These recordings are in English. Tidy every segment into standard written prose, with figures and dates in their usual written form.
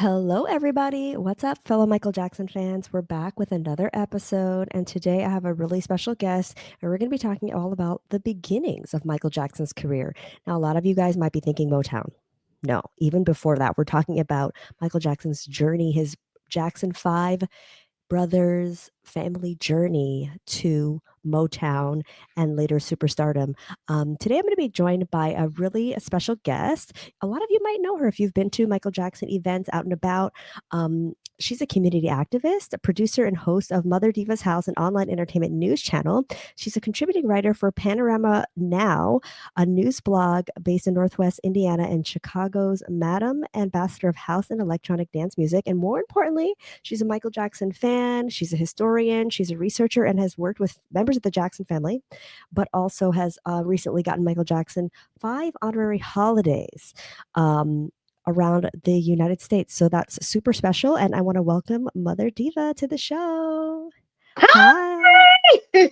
Hello, everybody. What's up, fellow Michael Jackson fans? We're back with another episode, and today I have a really special guest, and we're going to be talking all about the beginnings of Michael Jackson's career. Now, a lot of you guys might be thinking Motown. No, even before that, we're talking about Michael Jackson's journey, his Jackson 5 brothers' family journey to Motown and later superstardom. Today, I'm going to be joined by a really special guest. A lot of you might know her if you've been to Michael Jackson events out and about. She's a community activist, a producer, and host of Mother Diva's House, an online entertainment news channel. She's a contributing writer for Panorama Now, a news blog based in Northwest Indiana, and Chicago's Madam Ambassador of House and Electronic Dance Music. And more importantly, she's a Michael Jackson fan. She's a historian. She's a researcher and has worked with members of the Jackson family, but also has recently gotten Michael Jackson 5 honorary holidays around the United States. So that's super special. And I want to welcome Mother Diva to the show. Hi. Hi! I am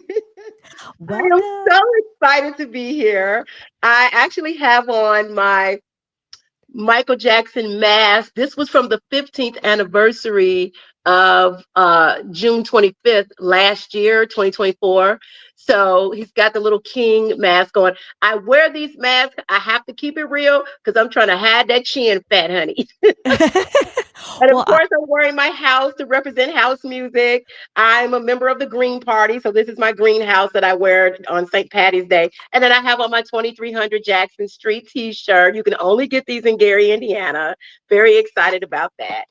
Welcome. so excited to be here. I actually have on my Michael Jackson mask. This was from the 15th anniversary of June 25th last year, 2024. So he's got the little king mask on. I wear these masks. I have to keep it real because I'm trying to hide that chin fat, honey. And of Well, course, I'm wearing my house to represent house music. I'm a member of the Green Party. So this is my greenhouse that I wear on St. Patty's Day. And then I have on my 2300 Jackson Street t-shirt. You can only get these in Gary, Indiana. Very excited about that.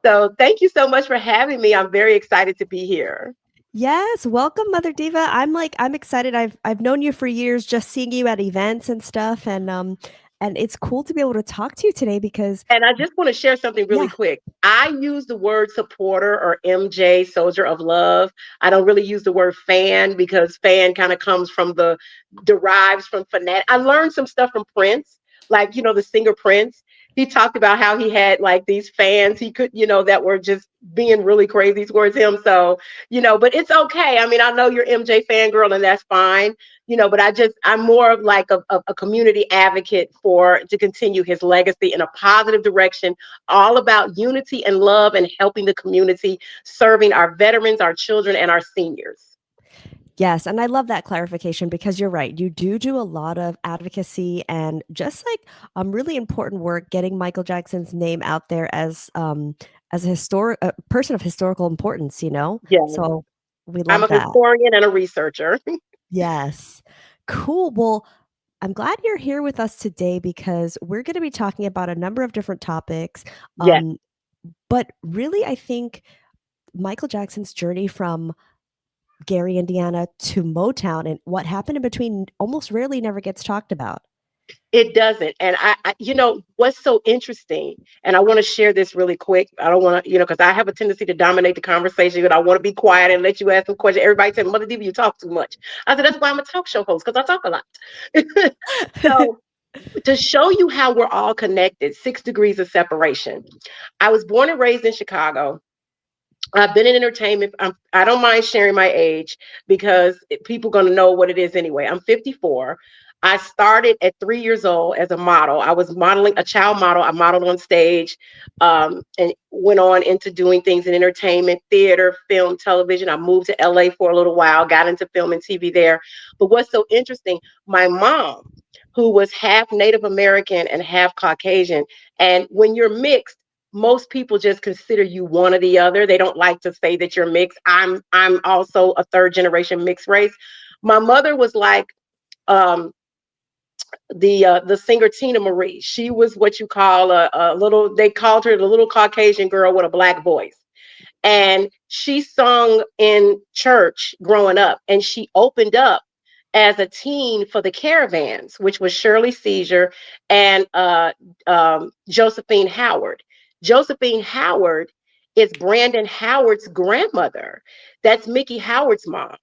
So thank you so much for having me. I'm very excited to be here. yes, welcome, Mother Diva. I'm excited. I've known you for years, just seeing you at events and stuff, and it's cool to be able to talk to you today because And I just want to share something really yeah, quick. I use the word supporter or MJ, soldier of love. I don't really use the word fan because fan kind of comes from derives from fanatic. I learned some stuff from Prince, like, the singer Prince. He talked about how he had like these fans he could, that were just being really crazy towards him. So, but it's okay. I mean, I know you're MJ fangirl and that's fine, but I'm more of like a community advocate for to continue his legacy in a positive direction, all about unity and love and helping the community, serving our veterans, our children, and our seniors. yes, and I love that clarification because you're right. You do a lot of advocacy and just like really important work getting Michael Jackson's name out there as a historic a person of historical importance. Yeah, So we I'm love a that. historian and a researcher. Yes, cool. Well, I'm glad you're here with us today because we're going to be talking about a number of different topics. Yes, Um, but really, I think Michael Jackson's journey from Gary, Indiana to Motown and what happened in between almost rarely never gets talked about. it doesn't. And what's so interesting, and I want to share this really quick. I don't want to, because I have a tendency to dominate the conversation, but I want to be quiet and let you ask some questions. Everybody said, Mother Diva, you talk too much. I said, that's why I'm a talk show host, because I talk a lot. So to show you how we're all connected, 6 degrees of separation. I was born and raised in Chicago. I've been in entertainment. I don't mind sharing my age because people going to know what it is anyway. I'm 54. I started at 3 years old as a model. I was modeling a child model. I modeled on stage and went on into doing things in entertainment, theater, film, television. I moved to LA for a little while, got into film and TV there. But what's so interesting, my mom, who was half Native American and half Caucasian, and when you're mixed, most people just consider you one or the other. They don't like to say that you're mixed. I'm also a third generation mixed race. My mother was like um, the singer Tina Marie. She was what you call a little. They called her the little Caucasian girl with a black voice. And she sung in church growing up, and she opened up as a teen for the Caravans, which was Shirley Caesar and Josephine Howard. Josephine Howard is Brandon Howard's grandmother. That's Mickey Howard's mom.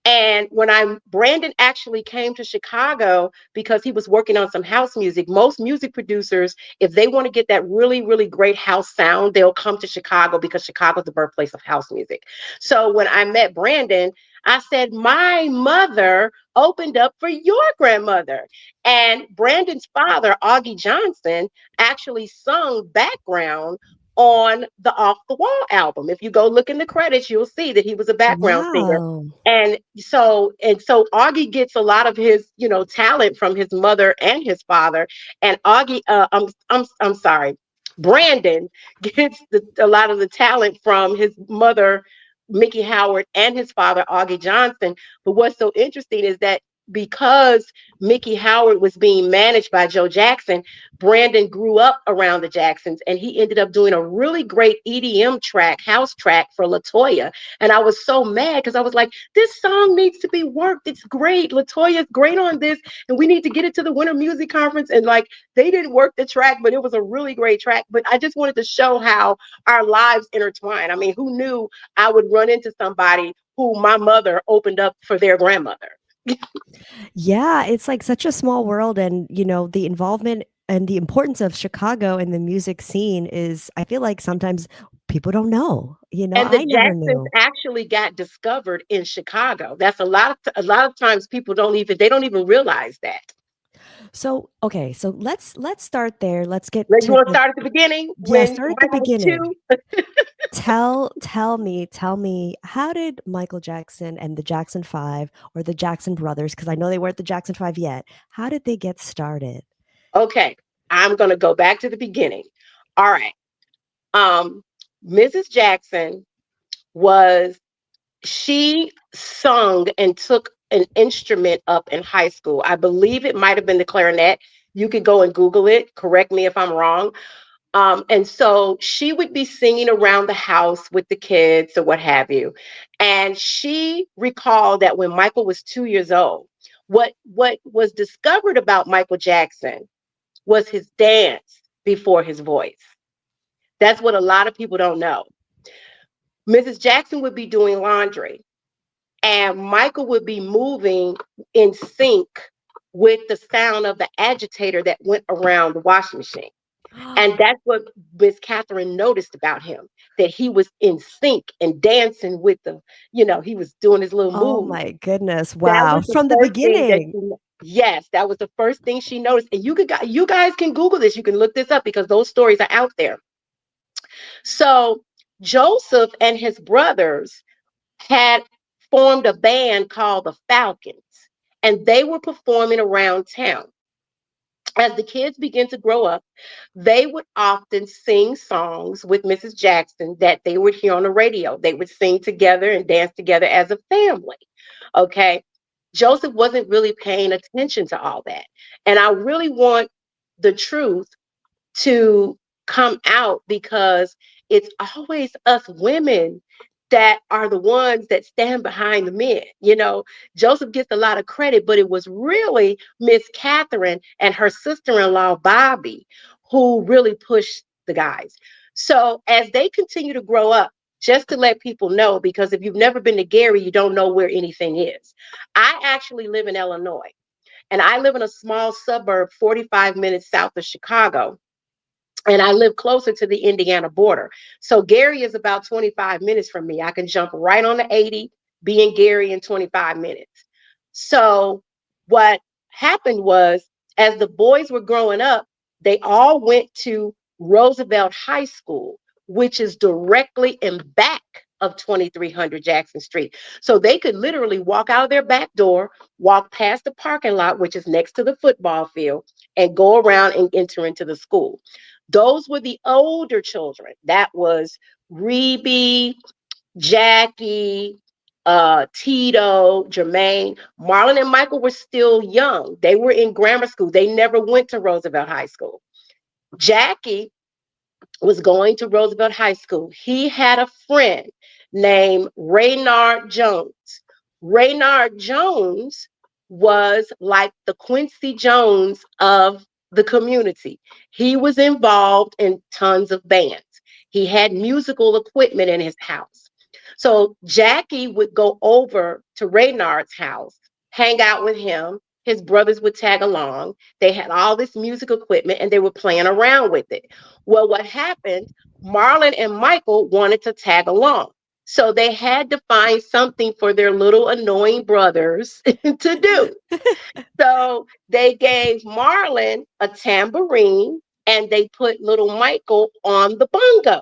And when Brandon actually came to Chicago because he was working on some house music. Most music producers, if they want to get that really, really great house sound, they'll come to Chicago because Chicago's the birthplace of house music. So when I met Brandon, I said, my mother opened up for your grandmother. And Brandon's father, Augie Johnson, actually sung background on the Off the Wall album. If you go look in the credits, you'll see that he was a background singer. Wow. And so Augie gets a lot of his, talent from his mother and his father. And I'm sorry, Brandon gets a lot of the talent from his mother, Mickey Howard, and his father, Augie Johnson. But what's so interesting is that because Mickey Howard was being managed by Joe Jackson, Brandon grew up around the Jacksons, and he ended up doing a really great EDM track, house track for LaToya. And I was so mad because I was like, this song needs to be worked. It's great. LaToya's great on this, and we need to get it to the Winter Music Conference. And like, they didn't work the track, but it was a really great track. But I just wanted to show how our lives intertwine. I mean, who knew I would run into somebody who my mother opened up for their grandmother? Yeah, it's like such a small world, and the involvement and the importance of Chicago in the music scene is, I feel like sometimes people don't know. And the I never Jacksons knew. actually got discovered in Chicago. That's a lot of times people don't even realize that. So, okay, so let's start there. Let's get Like, you to want to the start at the beginning yeah, when start at the Michael was beginning. two? Tell me, how did Michael Jackson and the Jackson 5 or the Jackson brothers, because I know they weren't the Jackson 5 yet, how did they get started? Okay, I'm gonna go back to the beginning. All right. Um, Mrs. Jackson was she sung and took an instrument up in high school. I believe it might have been the clarinet. You could go and Google it. Correct me if I'm wrong. And so she would be singing around the house with the kids or what have you. And she recalled that when Michael was 2 years old, what was discovered about Michael Jackson was his dance before his voice. That's what a lot of people don't know. Mrs. Jackson would be doing laundry, and Michael would be moving in sync with the sound of the agitator that went around the washing machine. And that's what Miss Catherine noticed about him, that he was in sync and dancing with he was doing his little Oh moves. my goodness, That wow, was the from the first thing that beginning. yes, that was the first thing she noticed. And you guys can Google this. You can look this up because those stories are out there. So Joseph and his brothers had formed a band called the Falcons, and they were performing around town. As the kids began to grow up, they would often sing songs with Mrs. Jackson that they would hear on the radio. They would sing together and dance together as a family. Okay. Joseph wasn't really paying attention to all that. And I really want the truth to come out because it's always us women that are the ones that stand behind the men. Joseph gets a lot of credit, but it was really Miss Catherine and her sister-in-law Bobby who really pushed the guys. So as they continue to grow up, just to let people know, because if you've never been to Gary, you don't know where anything is. I actually live in Illinois, and I live in a small suburb 45 minutes south of Chicago, and I live closer to the Indiana border. So Gary is about 25 minutes from me. I can jump right on the 80, be in Gary in 25 minutes. So what happened was, as the boys were growing up, they all went to Roosevelt High School, which is directly in back of 2300 Jackson Street. So they could literally walk out of their back door, walk past the parking lot, which is next to the football field, and go around and enter into the school. Those were the older children. That was Reby, Jackie, Tito, Jermaine. Marlon and Michael were still young. They were in grammar school. They never went to Roosevelt High School. Jackie was going to Roosevelt High School. He had a friend named Raynard Jones. Raynard Jones was like the Quincy Jones of the community. He was involved in tons of bands. He had musical equipment in his house. So Jackie would go over to Raynard's house, hang out with him. His brothers would tag along. They had all this music equipment and they were playing around with it. Well, what happened? Marlon and Michael wanted to tag along. So they had to find something for their little annoying brothers to do. So they gave Marlon a tambourine and they put little Michael on the bongos.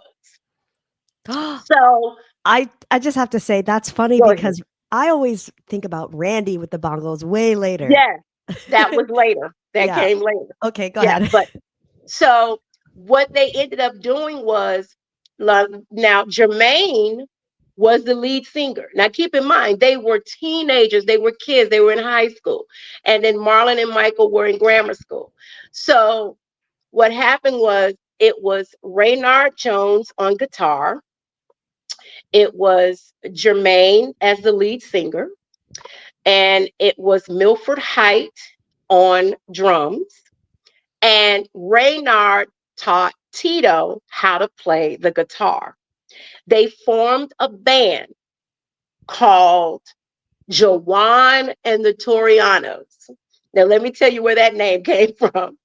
So I just have to say that's funny go ahead. because I always think about Randy with the bongos way later. Yes, that was later. That Yeah. came later. Okay, go Yeah, ahead. but so what they ended up doing was, now Jermaine was the lead singer. Now keep in mind, they were teenagers, they were kids, they were in high school, and then Marlon and Michael were in grammar school. So what happened was, it was Raynard Jones on guitar, it was Jermaine as the lead singer, and it was Milford Height on drums, and Raynard taught Tito how to play the guitar. They formed a band called Jawan and the Torianos. Now, let me tell you where that name came from.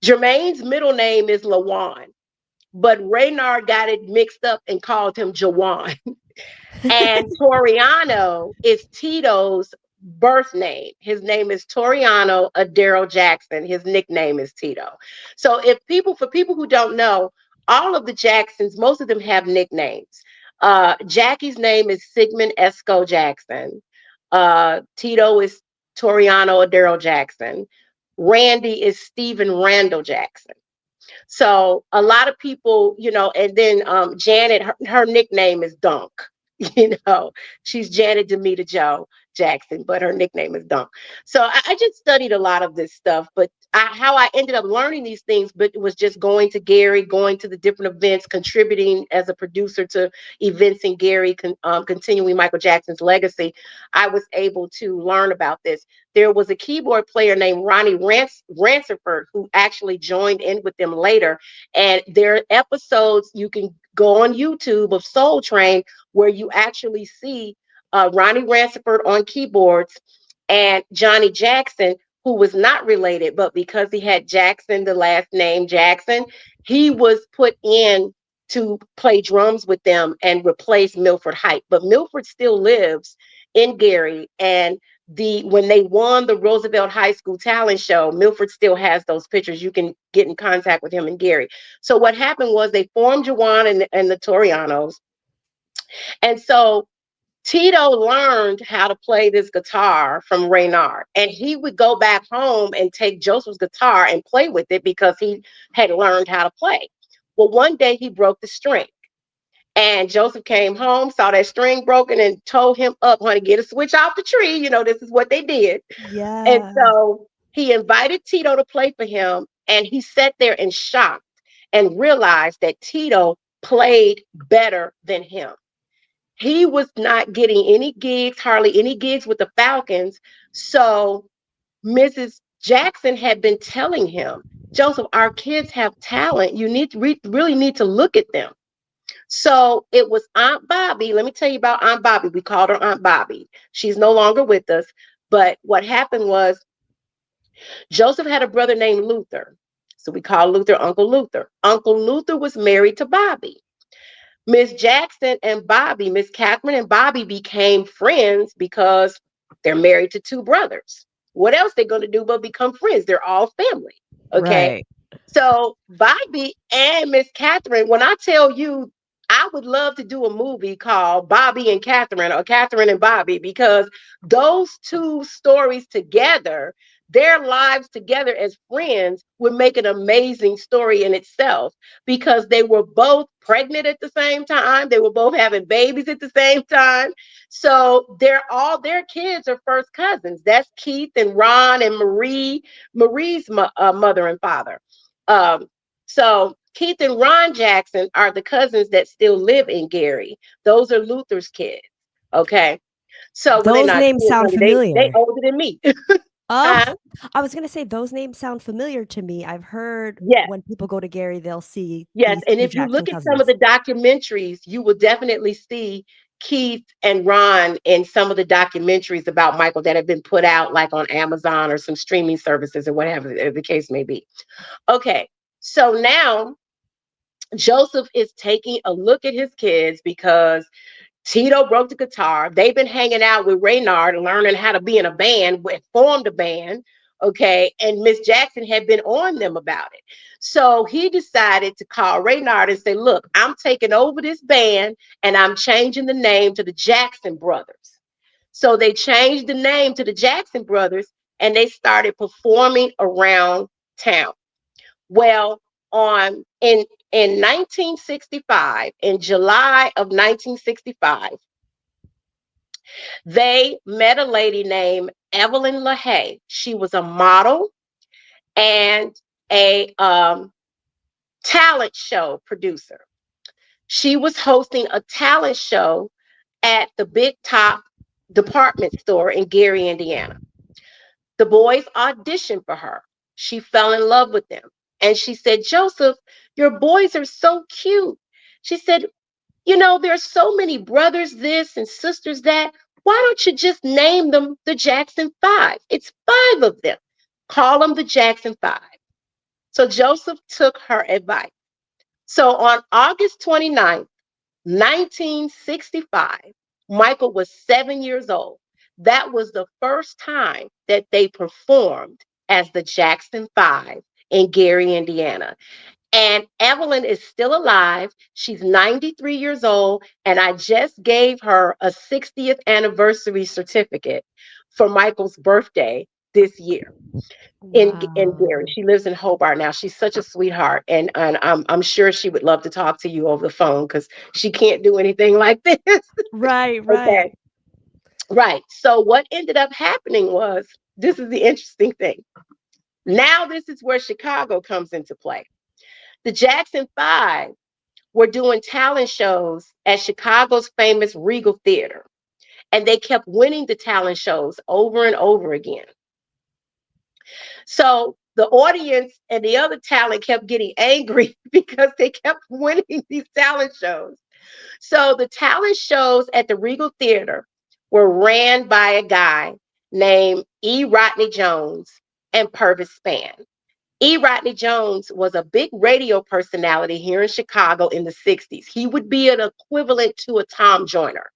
Jermaine's middle name is Lawan, but Raynard got it mixed up and called him Jawan. And Toriano is Tito's birth name. His name is Toriano Adero Jackson. His nickname is Tito. So for people who don't know, all of the Jacksons, most of them have nicknames. Jackie's name is Sigmund Esco Jackson. Tito is Toriano Adero Jackson. Randy is Stephen Randall Jackson. So a lot of people, and then Janet, her nickname is Dunk. She's Janet Demita Joe Jackson, but her nickname is Dunk. So I just studied a lot of this stuff, but how I ended up learning these things, but it was just going to Gary, going to the different events, contributing as a producer to events in Gary, continuing Michael Jackson's legacy. I was able to learn about this. There was a keyboard player named Ronnie Ransford who actually joined in with them later. And there are episodes you can go on YouTube of Soul Train where you actually see Ronnie Ransford on keyboards and Johnny Jackson, who was not related, but because he had Jackson, the last name Jackson, he was put in to play drums with them and replace Milford Height. But Milford still lives in Gary, and when they won the Roosevelt High School talent show, Milford still has those pictures. You can get in contact with him in Gary. So what happened was they formed Jawan and the Torianos. And so Tito learned how to play this guitar from Raynard, and he would go back home and take Joseph's guitar and play with it because he had learned how to play. Well, one day he broke the string. And Joseph came home, saw that string broken, and told him up, honey, get a switch off the tree. This is what they did. And Yes. so he invited Tito to play for him, and he sat there in shock and realized that Tito played better than him. He was not getting any gigs, hardly any gigs with the Falcons. So Mrs. Jackson had been telling him, Joseph, our kids have talent. You really need to look at them. So it was Aunt Bobby. Let me tell you about Aunt Bobby. We called her Aunt Bobby. She's no longer with us. But what happened was Joseph had a brother named Luther. So we called Luther Uncle Luther. Uncle Luther was married to Bobby. Miss Jackson and Bobby, Miss Catherine and Bobby became friends because they're married to two brothers. What else they going to do but become friends? They're all family. Okay. Right. So Bobby and Miss Catherine, when I tell you, I would love to do a movie called Bobby and Catherine or Catherine and Bobby because those two stories together, their lives together as friends would make an amazing story in itself because they were both pregnant at the same time. They were both having babies at the same time. So all their kids are first cousins. That's Keith and Ron and Marie's mother and father. Um, so Keith and Ron Jackson are the cousins that still live in Gary. Those are Luther's kids. Okay. So well, they're Those not names kids, sound honey. They familiar. older than me. Oh, Huh? I was gonna say those names sound familiar to me. I've heard Yes. when people go to Gary, they'll see Yes, these and 2 if you Jackson look at some of cousins. the documentaries, you will definitely see Keith and Ron in some of the documentaries about Michael that have been put out, like on Amazon or some streaming services or whatever the case may be. Okay, so now Joseph is taking a look at his kids because Tito broke the guitar. They've been hanging out with Raynard and learning how to be in a band, formed a band. Okay. And Miss Jackson had been on them about it. So he decided to call Raynard and say, look, I'm taking over this band and I'm changing the name to the Jackson Brothers. So they changed the name to the Jackson Brothers and they started performing around town. Well, on in 1965, in July of 1965, they met a lady named Evelyn LaHaye. She was a model and a talent show producer. She was hosting a talent show at the Big Top department store in Gary, Indiana. The boys auditioned for her. She fell in love with them. And she said, Joseph, your boys are so cute. She said, you know, there's so many brothers this and sisters that. Why don't you just name them the Jackson Five? It's five of them. Call them the Jackson Five. So Joseph took her advice. So on August 29th, 1965, Michael was 7 years old. That was the first time that they performed as the Jackson Five in Gary, Indiana. And Evelyn is still alive. She's 93 years old. And I just gave her a 60th anniversary certificate for Michael's birthday this year in Gary. Wow. She lives in Hobart now. She's such a sweetheart. And I'm sure she would love to talk to you over the phone because she can't do anything like this. Right, Okay. right. Right. So what ended up happening was this is the interesting thing. Now, this is where Chicago comes into play. The Jackson Five were doing talent shows at Chicago's famous Regal Theater, and they kept winning the talent shows over and over again. So the audience and the other talent kept getting angry because they kept winning these talent shows. So the talent shows at the Regal Theater were ran by a guy named E. Rodney Jones and Purvis Spann. E. Rodney Jones was a big radio personality here in Chicago in the 60s. He would be an equivalent to a Tom Joyner,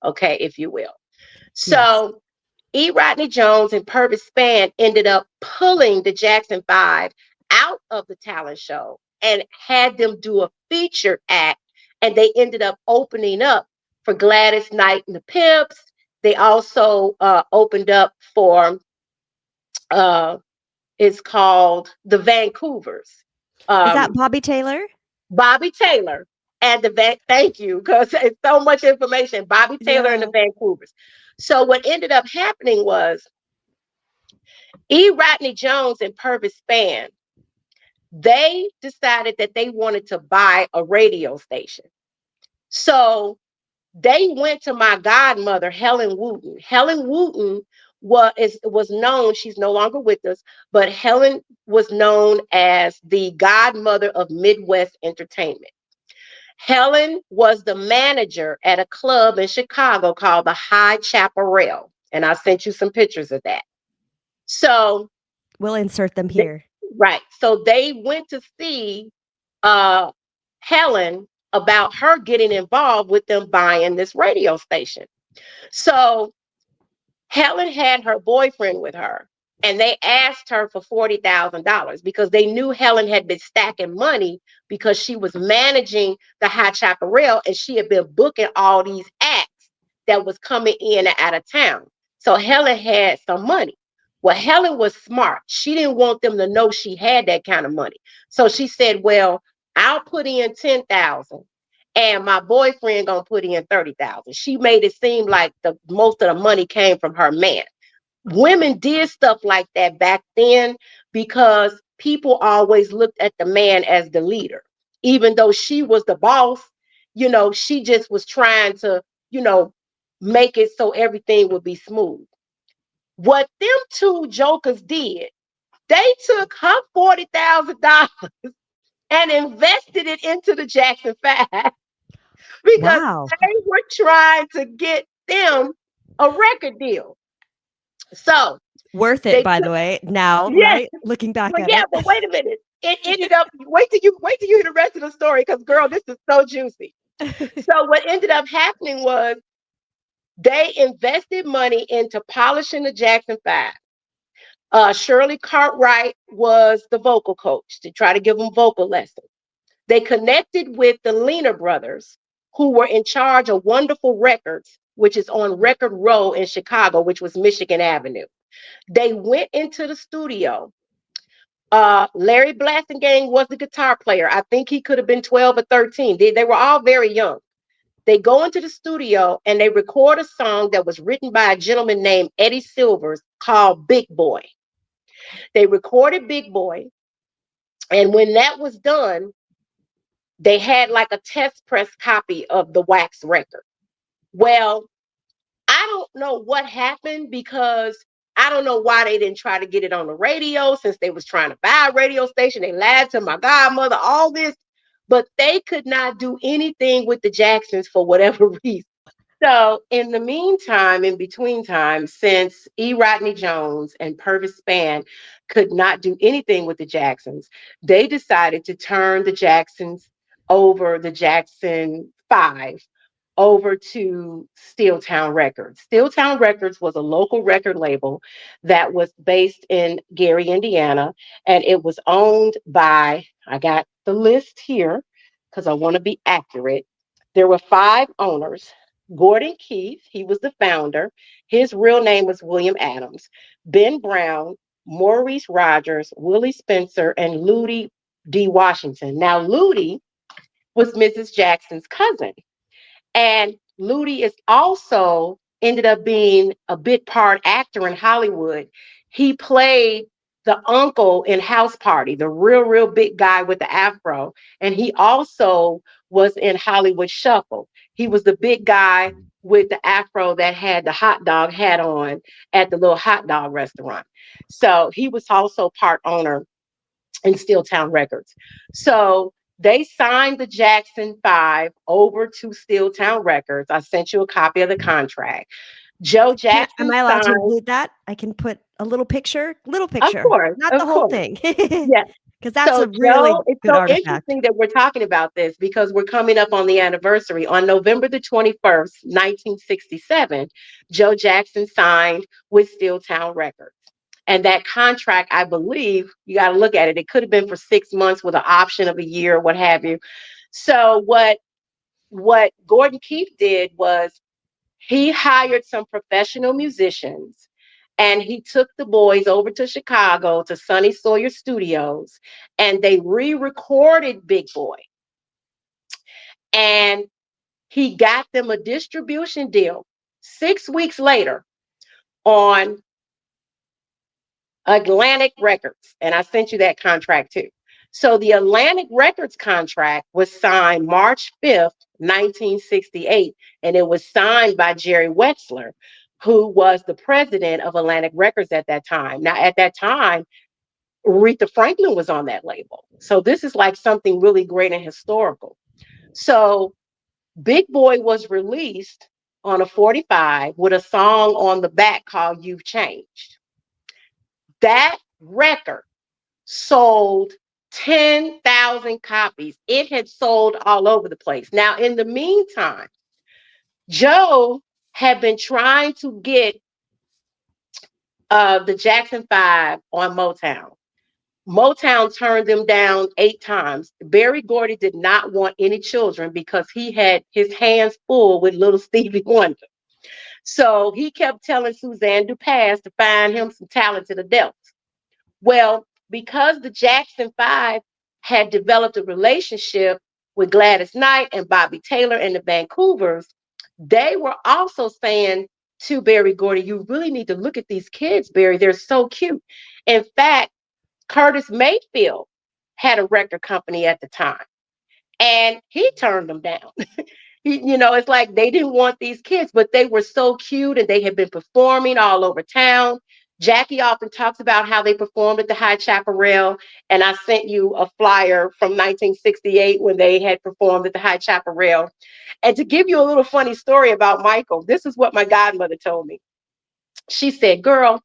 okay, if you will. Yes. So E. Rodney Jones and Purvis Spann ended up pulling the Jackson Five out of the talent show and had them do a featured act. And they ended up opening up for Gladys Knight and the Pips. They also opened up for uh, it's called the Vancouvers. Is that Um, Bobby Taylor? Bobby Taylor and thank you, because it's so much information. Bobby Taylor and the Yeah. Vancouvers. So what ended up happening was E. Rodney Jones and Purvis Spann, they decided that they wanted to buy a radio station. So they went to my godmother, Helen Wooten. Helen Wooten was known, she's no longer with us, but Helen was known as the godmother of Midwest entertainment. Helen was the manager at a club in Chicago called the High Chaparral. And I sent you some pictures of that. So, We'll insert them th- here. right. So they went to see uh, Helen about her getting involved with them buying this radio station. So Helen had her boyfriend with her, and they asked her for $40,000 because they knew Helen had been stacking money because she was managing the High Chaparral and she had been booking all these acts that was coming in and out of town. So Helen had some money. Well, Helen was smart. She didn't want them to know she had that kind of money. So she said, well, I'll put in 10,000 and my boyfriend gonna put in 30,000. She made it seem like the most of the money came from her man. Women did stuff like that back then because people always looked at the man as the leader. Even though she was the boss, she just was trying to, you know, make it so everything would be smooth. What them two jokers did, they took her $40,000 and invested it into the Jackson Five because Wow. they were trying to get them a record deal. So Worth it, they by took, the way, now, yeah, right? Looking back well, at yeah, it. but wait a minute. It ended up wait till you hear the rest of the story because girl, this is so juicy. So what ended up happening was they invested money into polishing the Jackson Five. Shirley Cartwright was the vocal coach to try to give them vocal lessons. They connected with the Leaner brothers, who were in charge of Wonderful Records, which is on Record Row in Chicago, which was Michigan Avenue. They went into the studio. Larry Blasingame was the guitar player. I think he could have been 12 or 13. They were all very young. They go into the studio and they record a song that was written by a gentleman named Eddie Silvers called Big Boy. They recorded Big Boy. And when that was done, they had like a test press copy of the wax record. Well, I don't know what happened because I don't know why they didn't try to get it on the radio since they was trying to buy a radio station. They lied to my godmother, all this, but they could not do anything with the Jacksons for whatever reason. So, in the meantime, in between time, since E. Rodney Jones and Purvis Spann could not do anything with the Jacksons, they decided to turn the Jacksons over, the Jackson Five, over to Steeltown Records. Steeltown Records was a local record label that was based in Gary, Indiana, and it was owned by, I got the list here because I want to be accurate. There were five owners. Gordon Keith, he was the founder. His real name was William Adams. Ben Brown, Maurice Rogers, Willie Spencer, and Ludi D. Washington. Now, Ludi was Mrs. Jackson's cousin. And Ludi is also ended up being a bit part actor in Hollywood. He played the uncle in House Party, the real big guy with the afro. And he also was in Hollywood Shuffle. He was the big guy with the afro that had the hot dog hat on at the little hot dog restaurant. So he was also part owner in Steeltown Records. So they signed the Jackson Five over to Steeltown Records. I sent you a copy of the contract. Joe Am Jackson I allowed to signed, include that? I can put a little of picture, course, not the of whole course. thing, Yes. because that's So, a really Joe, it's good so artifact. interesting that we're talking about this because we're coming up on the anniversary. On November the 21st, 1967, Joe Jackson signed with Steeltown Records. And that contract, I believe, you got to look at it. It could have been for 6 months with an option of a year, what have you. So what Gordon Keith did was he hired some professional musicians and he took the boys over to Chicago to Sonny Sawyer Studios and they re-recorded Big Boy and he got them a distribution deal 6 weeks later on Atlantic Records. And I sent you that contract too. So the Atlantic Records contract was signed March 5th, 1968, and it was signed by Jerry Wexler, who was the president of Atlantic Records at that time. Now, at that time, Aretha Franklin was on that label. So this is like something really great and historical. So Big Boy was released on a 45 with a song on the back called You've Changed. That record sold 10,000 copies. It had sold all over the place. Now, in the meantime, Joe had been trying to get the Jackson Five on Motown. Motown turned them down 8 times. Berry Gordy did not want any children because he had his hands full with little Stevie Wonder. So he kept telling Suzanne Dupass to find him some talented adults. Well, because the Jackson Five had developed a relationship with Gladys Knight and Bobby Taylor and the Vancouvers, they were also saying to Berry Gordy, you really need to look at these kids, Berry. They're so cute. In fact, Curtis Mayfield had a record company at the time and he turned them down. It's like they didn't want these kids, but they were so cute and they had been performing all over town. Jackie often talks about how they performed at the High Chaparral, and I sent you a flyer from 1968 when they had performed at the High Chaparral. And to give you a little funny story about Michael, this is what my godmother told me. She said, girl,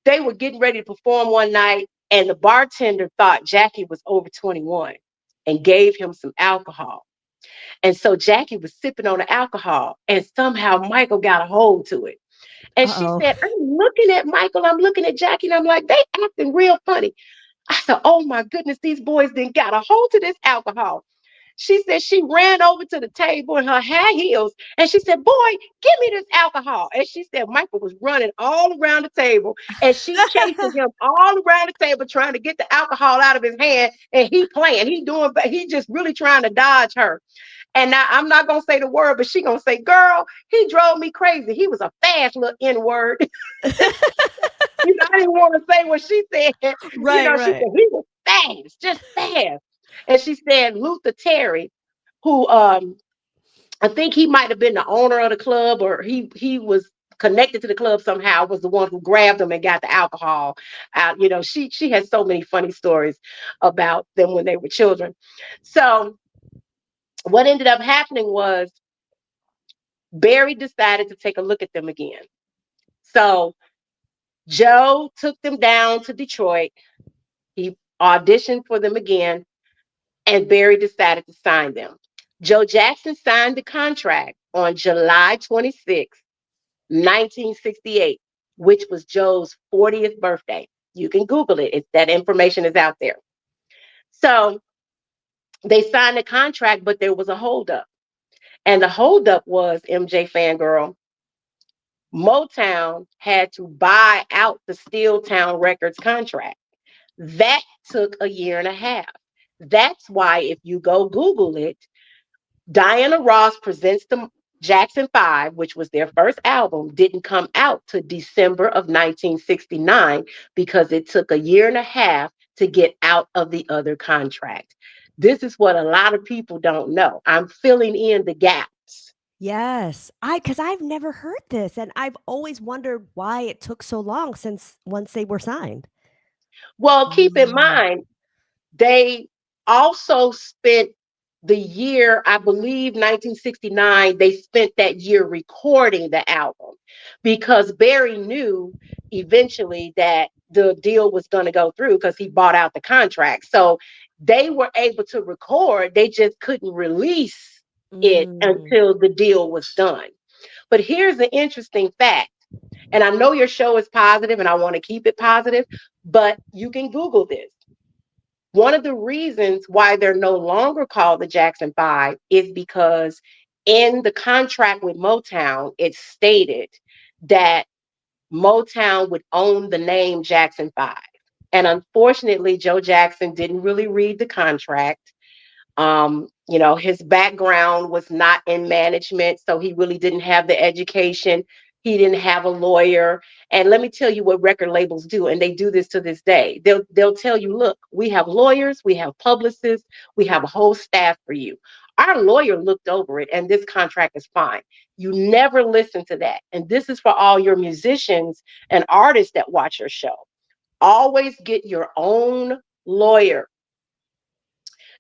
they were getting ready to perform one night, and the bartender thought Jackie was over 21 and gave him some alcohol. And so Jackie was sipping on the alcohol, and somehow Michael got a hold to it. And she Uh-oh. said, I'm looking at Michael, I'm looking at Jackie, and I'm like, they acting real funny. I said, oh my goodness, these boys didn't got a hold to this alcohol. She said she ran over to the table in her high heels and she said, boy, give me this alcohol. And she said Michael was running all around the table and she chasing him all around the table trying to get the alcohol out of his hand. And he playing, he just really trying to dodge her. And now I'm not gonna say the word, but she gonna say, girl, he drove me crazy. He was a fast little N-word. I didn't want to say what she said. Right, She right. said he was fast, just fast. And she said Luther Terry, who I think he might have been the owner of the club, or he was connected to the club somehow, was the one who grabbed them and got the alcohol out. She has so many funny stories about them when they were children. So what ended up happening was Barry decided to take a look at them again. So Joe took them down to Detroit. He auditioned for them again, and Barry decided to sign them. Joe Jackson signed the contract on July 26th, 1968, which was Joe's 40th birthday. You can Google it. That information is out there. So they signed the contract, but there was a holdup. And the holdup was, MJ Fangirl, Motown had to buy out the Steeltown Records contract. That took a year and a half. That's why, if you go Google it, Diana Ross Presents the Jackson 5, which was their first album, didn't come out to December of 1969 because it took a year and a half to get out of the other contract. This is what a lot of people don't know. I'm filling in the gaps. Yes. Because I've never heard this, and I've always wondered why it took so long since once they were signed. Well, keep in Wow. mind, they also spent the year, I believe 1969, they spent that year recording the album because Barry knew eventually that the deal was going to go through because he bought out the contract. So they were able to record, they just couldn't release it Mm. until the deal was done. But here's the interesting fact. And I know your show is positive and I want to keep it positive, but you can Google this. One of the reasons why they're no longer called the Jackson Five is because in the contract with Motown, it stated that Motown would own the name Jackson Five. And unfortunately, Joe Jackson didn't really read the contract. His background was not in management, so he really didn't have the education. He didn't have a lawyer. And let me tell you what record labels do, and they do this to this day. They'll tell you, look, we have lawyers, we have publicists, we have a whole staff for you. Our lawyer looked over it, and this contract is fine. You never listen to that. And this is for all your musicians and artists that watch your show. Always get your own lawyer.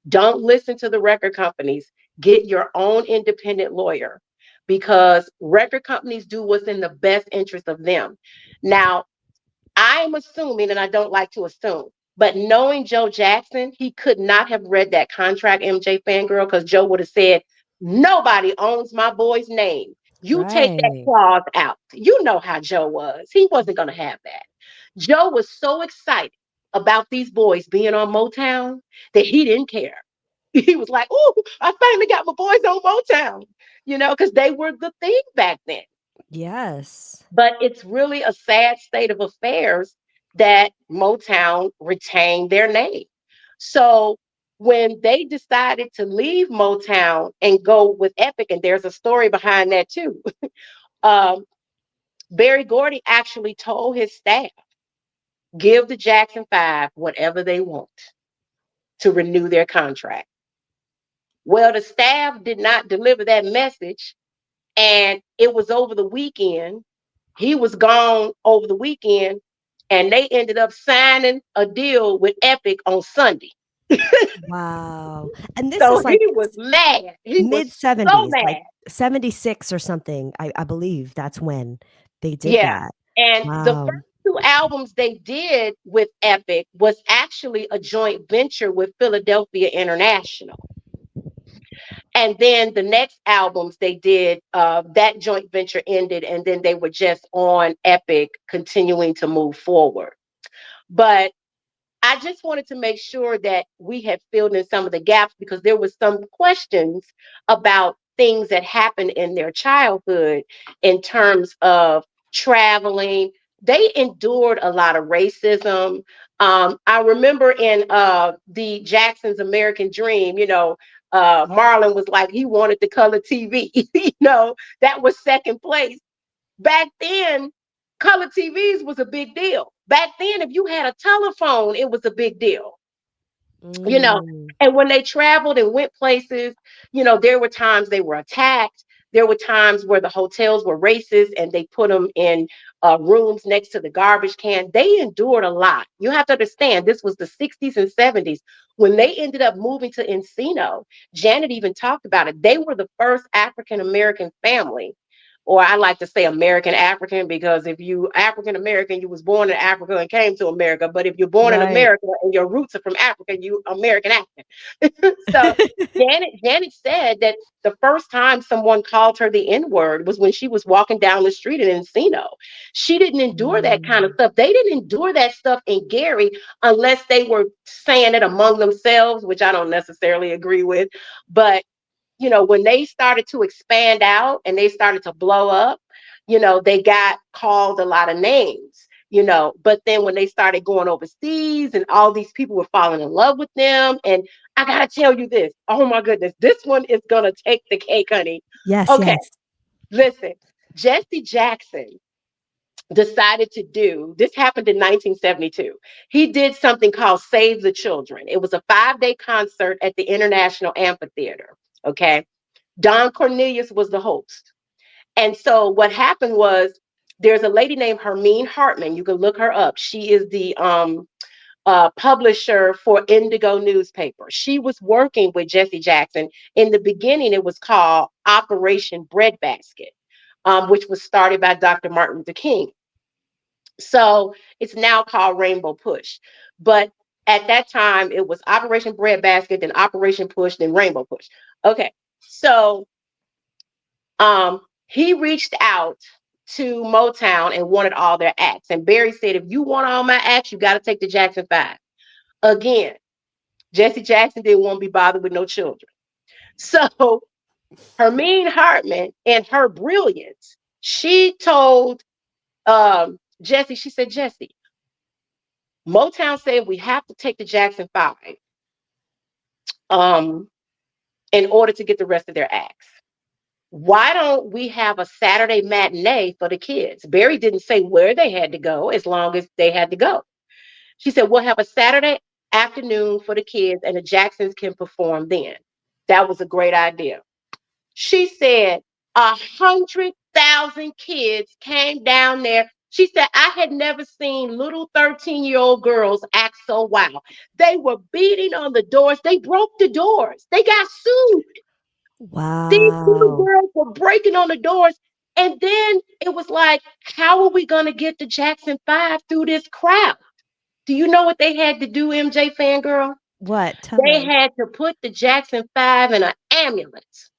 Don't listen to the record companies. Get your own independent lawyer because record companies do what's in the best interest of them. Now, I'm assuming, and I don't like to assume, but knowing Joe Jackson, he could not have read that contract, MJ Fangirl, because Joe would have said, nobody owns my boy's name. You take that Right. clause out. You know how Joe was. He wasn't going to have that. Joe was so excited about these boys being on Motown that he didn't care. He was like, "Ooh, I finally got my boys on Motown," because they were the thing back then. Yes. But it's really a sad state of affairs that Motown retained their name. So when they decided to leave Motown and go with Epic, and there's a story behind that too. um, Barry Gordy actually told his staff, give the Jackson Five whatever they want to renew their contract. Well, the staff did not deliver that message, and it was over the weekend. He was gone over the weekend, and they ended up signing a deal with Epic on Sunday. Wow. And this So is he like was mad. He was mid so 70s, like mad. 76 or something. I believe that's when they did Yeah. that. And the Wow. first two albums they did with Epic was actually a joint venture with Philadelphia International. And then the next albums they did, that joint venture ended, and then they were just on Epic, continuing to move forward. But I just wanted to make sure that we had filled in some of the gaps, because there was some questions about things that happened in their childhood in terms of traveling. They endured a lot of racism. I remember in the Jackson's American Dream, Marlon was like, he wanted the color TV. That was second place. Back then, color TVs was a big deal. Back then, if you had a telephone, it was a big deal you know Mm. and when they traveled and went places, there were times they were attacked. There were times where the hotels were racist and they put them in rooms next to the garbage can. They endured a lot. You have to understand, this was the 60s and 70s. When they ended up moving to Encino, Janet even talked about it. They were the first African American family, or I like to say American African, because if you African American, you was born in Africa and came to America. But if you're born in Right. America and your roots are from Africa, you American African. So Janet said that the first time someone called her the N-word was when she was walking down the street in Encino. She didn't endure that kind of Mm. stuff. They didn't endure that stuff in Gary unless they were saying it among themselves, which I don't necessarily agree with. But when they started to expand out and they started to blow up, they got called a lot of names, but then when they started going overseas and all these people were falling in love with them. And I got to tell you this. Oh my goodness, this one is going to take the cake, honey. Yes, Okay, yes. listen. Jesse Jackson decided to do this, happened in 1972. He did something called Save the Children. It was a 5-day concert at the International Amphitheater. Okay, Don Cornelius was the host. And so what happened was, there's a lady named Hermine Hartman. You can look her up. She is the publisher for Indigo newspaper. She was working with Jesse Jackson. In the beginning, it was called Operation Breadbasket, which was started by Dr. Martin Luther King. So it's now called Rainbow Push. But at that time, it was Operation Breadbasket, then Operation Push, then Rainbow Push. Okay. So he reached out to Motown and wanted all their acts. And Barry said, if you want all my acts, you got to take the Jackson 5. Again, Jesse Jackson didn't want to be bothered with no children. So Hermine Hartman, in her brilliance, she told Jesse, she said, Jesse, Motown said we have to take the Jackson 5 um, in order to get the rest of their acts. Why don't we have a Saturday matinee for the kids? Barry didn't say where they had to go, as long as they had to go. She said, we'll have a Saturday afternoon for the kids and the Jacksons can perform then. That was a great idea. She said 100,000 kids came down there. She said, I had never seen little 13-year-old girls act so wild. They were beating on the doors. They broke the doors. They got sued. These little Wow. girls were breaking on the doors. And then it was like, how are we going to get the Jackson 5 through this crowd? Do you know what they had to do, MJ Fangirl? What? Tell They me. had to put the Jackson 5 in an ambulance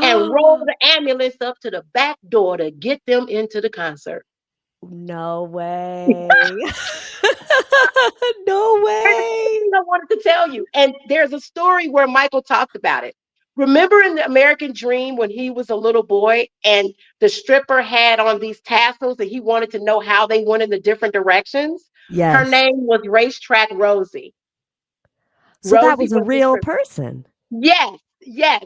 and roll the ambulance up to the back door to get them into the concert. No way. No There's way. something I wanted to tell you. And there's a story where Michael talked about it. Remember in the American Dream when he was a little boy and the stripper had on these tassels and he wanted to know how they went in the different directions? Her Yes. name was Racetrack Rosie. So that Rosie was a was the real stripper. person. Yes, yes.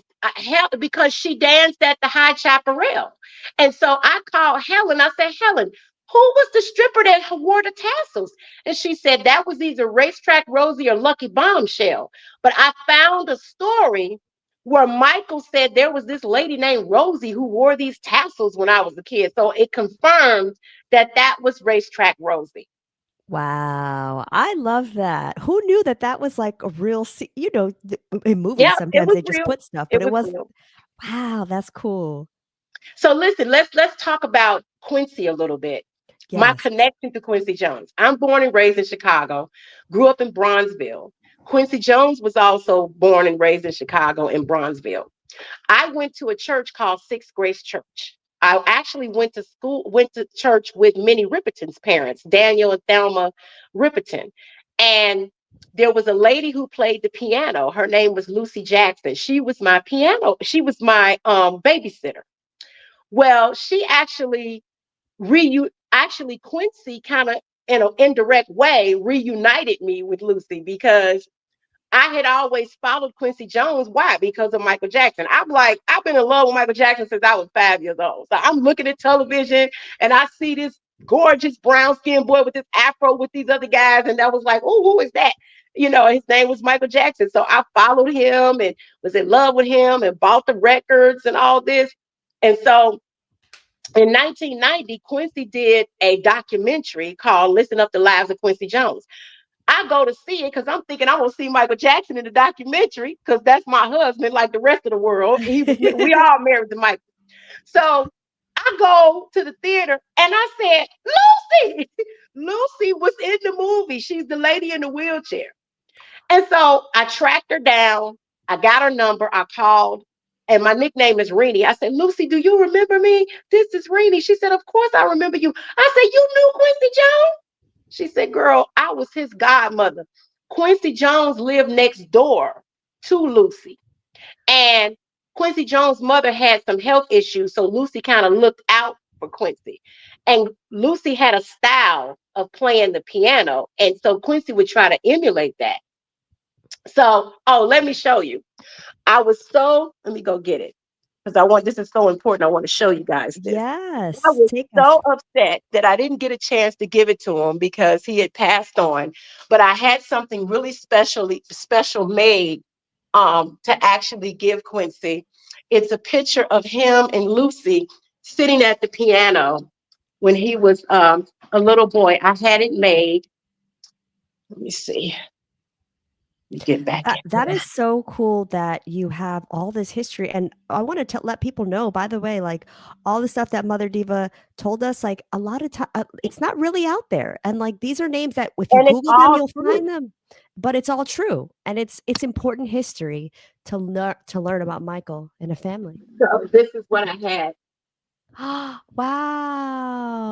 Because she danced at the High Chaparral. And so I called Helen. I said, Helen, who was the stripper that wore the tassels? And she said, that was either Racetrack Rosie or Lucky Bombshell. But I found a story where Michael said there was this lady named Rosie who wore these tassels when I was a kid. So it confirmed that that was Racetrack Rosie. Wow, I love that. Who knew that that was like a real in movies, Yeah, it sometimes was they just real. put stuff, but It it was was real. wow, that's cool. So listen, let's talk about Quincy a little bit. My Yes. connection to Quincy Jones. I'm born and raised in Chicago, grew up in Bronzeville. Quincy Jones was also born and raised in Chicago in Bronzeville. I went to a church called Sixth Grace Church. I actually went to church with Minnie Ripperton's parents, Daniel and Thelma Ripperton. And there was a lady who played the piano. Her name was Lucy Jackson. She was my babysitter. Well, she actually Quincy kind of in an indirect way reunited me with Lucy because I had always followed Quincy Jones. Why? Because of Michael Jackson. I'm like, I've been in love with Michael Jackson since I was 5 years old. So I'm looking at television and I see this gorgeous brown skinned boy with this afro with these other guys. And I was like, oh, who is that? His name was Michael Jackson. So I followed him and was in love with him and bought the records and all this. And so in 1990, Quincy did a documentary called Listen Up the Lives of Quincy Jones. I go to see it because I'm thinking I want to see Michael Jackson in the documentary because that's my husband, like the rest of the world. We all married to Michael. So I go to the theater and I said, Lucy, Lucy was in the movie. She's the lady in the wheelchair. And so I tracked her down. I got her number. I called. And my nickname is Renee. I said, Lucy, do you remember me? This is Renee. She said, of course I remember you. I said, you knew Quincy Jones? She said, girl, I was his godmother. Quincy Jones lived next door to Lucy. And Quincy Jones' mother had some health issues. So Lucy kind of looked out for Quincy. And Lucy had a style of playing the piano. And so Quincy would try to emulate that. So, oh, let me show you. Let me go get it because this is so important. I want to show you guys this. I Yes, was take so us. upset that I didn't get a chance to give it to him because he had passed on. But I had something really special made to actually give Quincy. It's a picture of him and Lucy sitting at the piano when he was a little boy. I had it made. Let me see. Let me get back That into is so cool that you have all this history, and I wanna let people know, by the way, like, all the stuff that Mother Diva told us, like, a lot of time, it's not really out there, and, like, these are names that if you and it's Google them, all you'll true. find them, but it's all true, and it's important history to learn about Michael and a family. So this is what I had.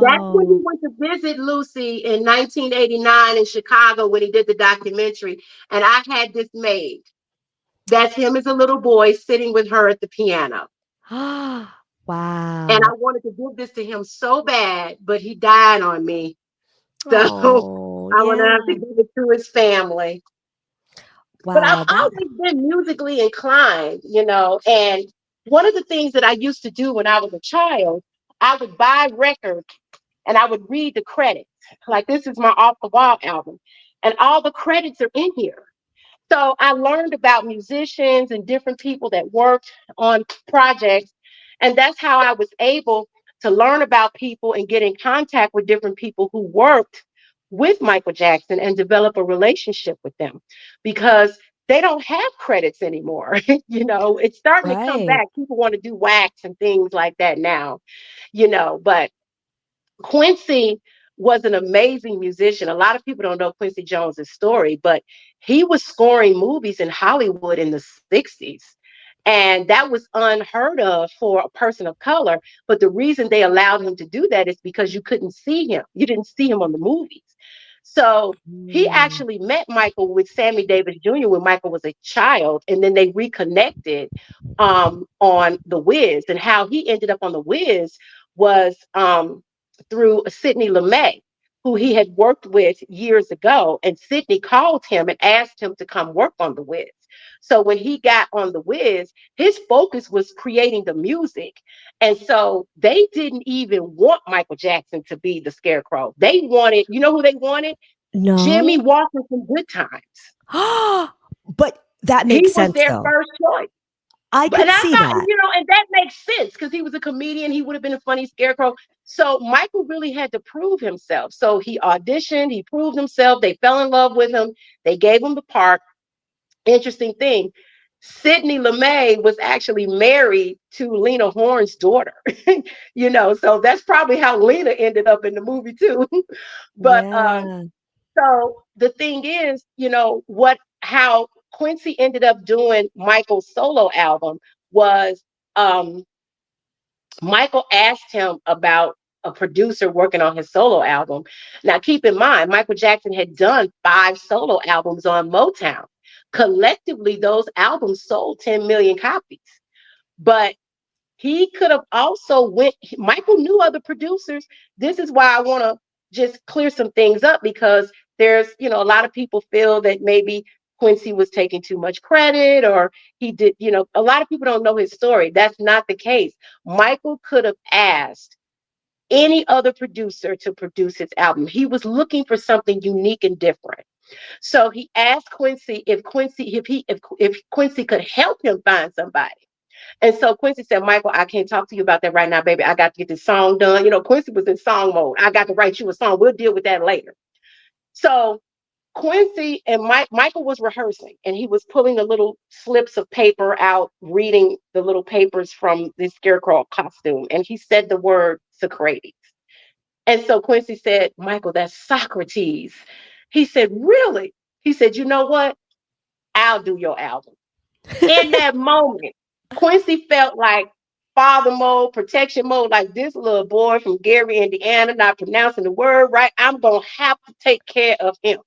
That's when he Wow. went to visit Lucy in 1989 in Chicago when he did the documentary. And I had this made. That's him as a little boy sitting with her at the piano. And I Wow. wanted to give this to him so bad, but he died on me. So Oh, I'm going to yeah. have to give it to his family. But I've Wow, that always been musically inclined. And one of the things that I used to do when I was a child, I would buy records and I would read the credits. Like this is my Off the Wall album, and all the credits are in here. So I learned about musicians and different people that worked on projects. And that's how I was able to learn about people and get in contact with different people who worked with Michael Jackson and develop a relationship with them because they don't have credits anymore. It's starting to come right. back. People want to do wax and things like that now, but Quincy was an amazing musician. A lot of people don't know Quincy Jones's story, but he was scoring movies in Hollywood in the 60s. And that was unheard of for a person of color. But the reason they allowed him to do that is because you couldn't see him. You didn't see him on the movies. So he Mm. actually met Michael with Sammy Davis Jr. when Michael was a child, and then they reconnected on The Wiz. And how he ended up on The Wiz was through Sidney Lumet, who he had worked with years ago. And Sidney called him and asked him to come work on The Wiz. So when he got on The Wiz, his focus was creating the music. And so they didn't even want Michael Jackson to be the scarecrow. They wanted, you know who they wanted? Jimmy No? Walker from Good Times. But that He makes was sense, their though. first choice. I But could and I see thought, that. and that makes sense because he was a comedian. He would have been a funny scarecrow. So Michael really had to prove himself. So he auditioned, he proved himself. They fell in love with him. They gave him the part. Interesting thing. Sidney Lumet was actually married to Lena Horne's daughter. So that's probably how Lena ended up in the movie too. but Yeah. so the thing is, how Quincy ended up doing Michael's solo album was Michael asked him about a producer working on his solo album. Now, keep in mind, Michael Jackson had done 5 solo albums on Motown. Collectively, those albums sold 10 million copies. But he could have also went. Michael knew other producers. This is why I want to just clear some things up, because there's, a lot of people feel that maybe Quincy was taking too much credit, or he did, a lot of people don't know his story. That's not the case. Michael could have asked any other producer to produce his album. He was looking for something unique and different. So he asked Quincy if Quincy could help him find somebody. And so Quincy said, Michael, I can't talk to you about that right now, baby. I got to get this song done. Quincy was in song mode. I got to write you a song. We'll deal with that later. So Quincy and Michael was rehearsing, and he was pulling the little slips of paper out, reading the little papers from this scarecrow costume. And he said the word Socrates. And so Quincy said, Michael, that's Socrates. He said, really? He said, you know what? I'll do your album. In that moment, Quincy felt like father mode, protection mode, like this little boy from Gary, Indiana, not pronouncing the word right. I'm going to have to take care of him.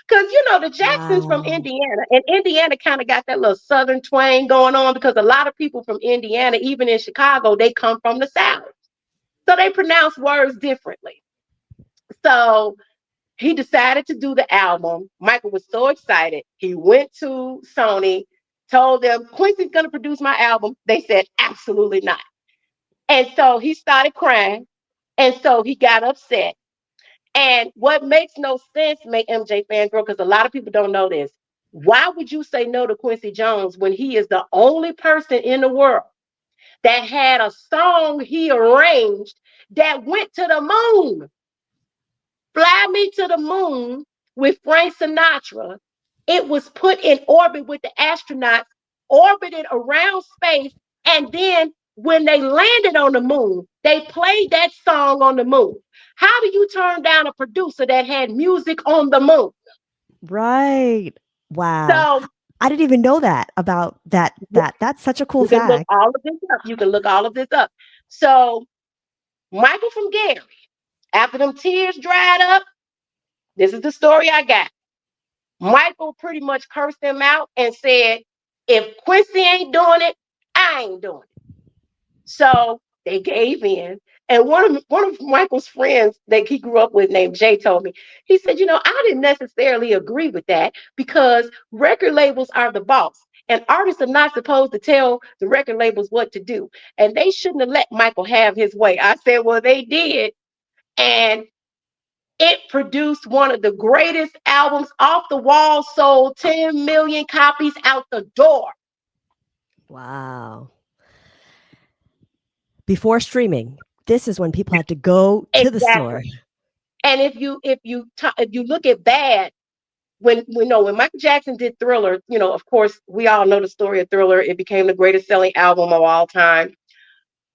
Because, the Jacksons from Wow. Indiana, and Indiana kind of got that little Southern twang going on, because a lot of people from Indiana, even in Chicago, they come from the South. So they pronounce words differently. So he decided to do the album. Michael was so excited. He went to Sony, told them, Quincy's going to produce my album. They said, absolutely not. And so he started crying. And so he got upset. And what makes no sense, make MJ fangirl, because a lot of people don't know this. Why would you say no to Quincy Jones when he is the only person in the world that had a song he arranged that went to the moon? Fly Me to the Moon with Frank Sinatra. It was put in orbit with the astronauts, orbited around space, and then when they landed on the moon, they played that song on the moon. How do you turn down a producer that had music on the moon? Right. Wow. So I didn't even know that about that's such a cool you can look fact. all of this up. You can look all of this up. So Michael from Gary, after them tears dried up, this is the story I got. Michael pretty much cursed them out and said, if Quincy ain't doing it, I ain't doing it. So they gave in. And one of Michael's friends that he grew up with named Jay told me, he said, I didn't necessarily agree with that, because record labels are the boss. And artists are not supposed to tell the record labels what to do. And they shouldn't have let Michael have his way. I said, well, they did. And it produced one of the greatest albums. Off the Wall sold 10 million copies out the door. Wow. Before streaming, this is when people had to go to the store. Exactly. And if you look at Bad, when Michael Jackson did Thriller, of course we all know the story of Thriller. It became the greatest selling album of all time.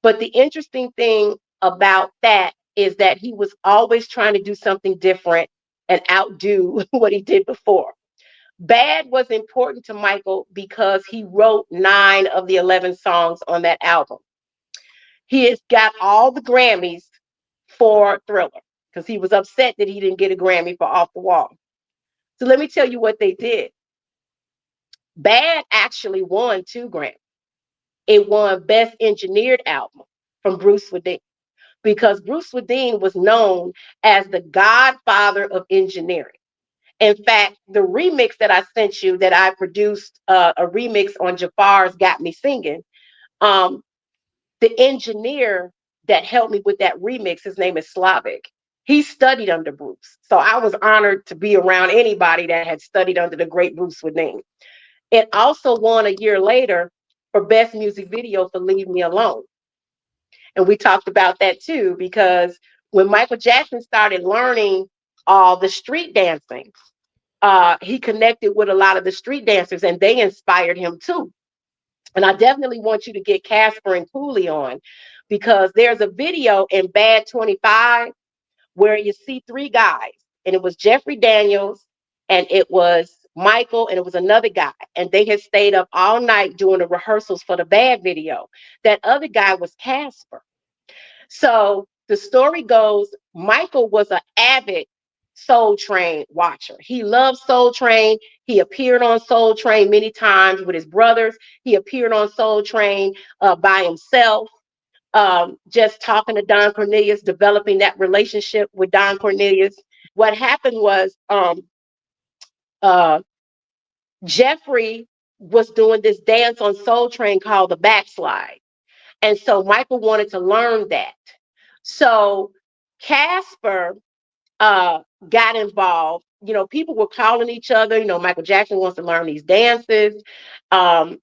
But the interesting thing about that is that he was always trying to do something different and outdo what he did before. Bad was important to Michael because he wrote 9 of the 11 songs on that album. He has got all the Grammys for Thriller because he was upset that he didn't get a Grammy for Off the Wall. So let me tell you what they did. Bad actually won 2 Grammys. It won Best Engineered Album from Bruce Swedien, because Bruce Swedien was known as the godfather of engineering. In fact, the remix that I sent you, that I produced, a remix on Jafar's Got Me Singing, um, the engineer that helped me with that remix, his name is Slavic. He studied under Bruce. So I was honored to be around anybody that had studied under the great Bruce Swedien. It also won a year later for Best Music Video for Leave Me Alone. And we talked about that too, because when Michael Jackson started learning all the street dancing, he connected with a lot of the street dancers, and they inspired him too. And I definitely want you to get Casper and Cooley on, because there's a video in Bad 25 where you see 3 guys, and it was Jeffrey Daniels, and it was Michael, and it was another guy, and they had stayed up all night doing the rehearsals for the bad video. That other guy was Casper. So the story goes, Michael was an avid Soul Train watcher. He loved Soul Train. He appeared on Soul Train many times with his brothers. He appeared on Soul Train by himself, just talking to Don Cornelius, developing that relationship with Don Cornelius. What happened was uh, Jeffrey was doing this dance on Soul Train called the backslide. And so Michael wanted to learn that. So Casper got involved. You know, people were calling each other. You know, Michael Jackson wants to learn these dances. Um,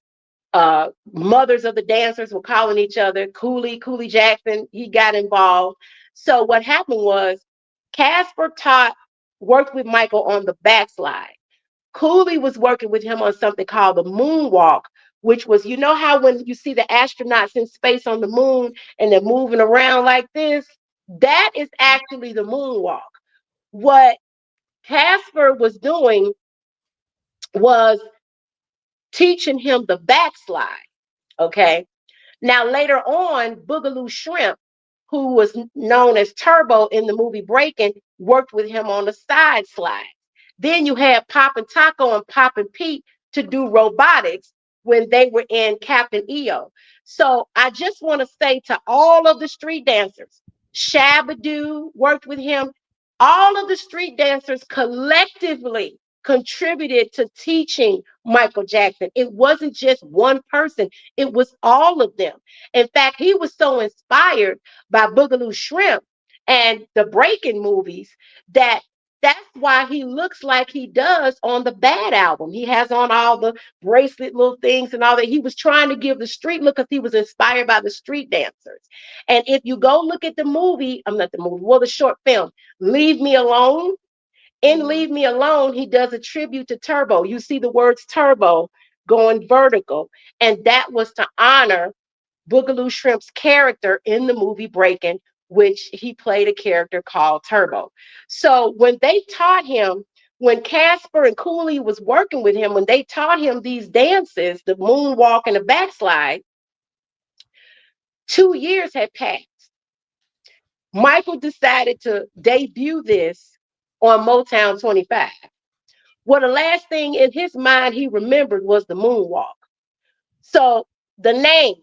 Mothers of the dancers were calling each other. Cooley Jackson, he got involved. So what happened was Casper worked with Michael on the backslide. Cooley was working with him on something called the moonwalk, which was, you know how when you see the astronauts in space on the moon and they're moving around like this? That is actually the moonwalk. What Casper was doing was teaching him the backslide. Okay. Now, later on, Boogaloo Shrimp, who was known as Turbo in the movie Breaking, worked with him on the side slide. Then you had Pop and Taco and Pop and Pete to do robotics when they were in Captain EO. So I just want to say to all of the street dancers, Shabadoo worked with him. All of the street dancers collectively contributed to teaching Michael Jackson. It wasn't just one person, it was all of them. In fact, he was so inspired by Boogaloo Shrimp and the Breaking movies that that's why he looks like he does on the Bad album. He has on all the bracelet little things and all that. He was trying to give the street look because he was inspired by the street dancers. And if you go look at the movie, I'm not the movie, well, the short film, Leave Me Alone. In Leave Me Alone, he does a tribute to Turbo. You see the words Turbo going vertical. And that was to honor Boogaloo Shrimp's character in the movie Breaking, which he played a character called Turbo. So when they taught him, when Casper and Cooley was working with him, when they taught him these dances, the moonwalk and the backslide, 2 years had passed. Michael decided to debut this on Motown 25. Well, the last thing in his mind he remembered was the moonwalk. So the name,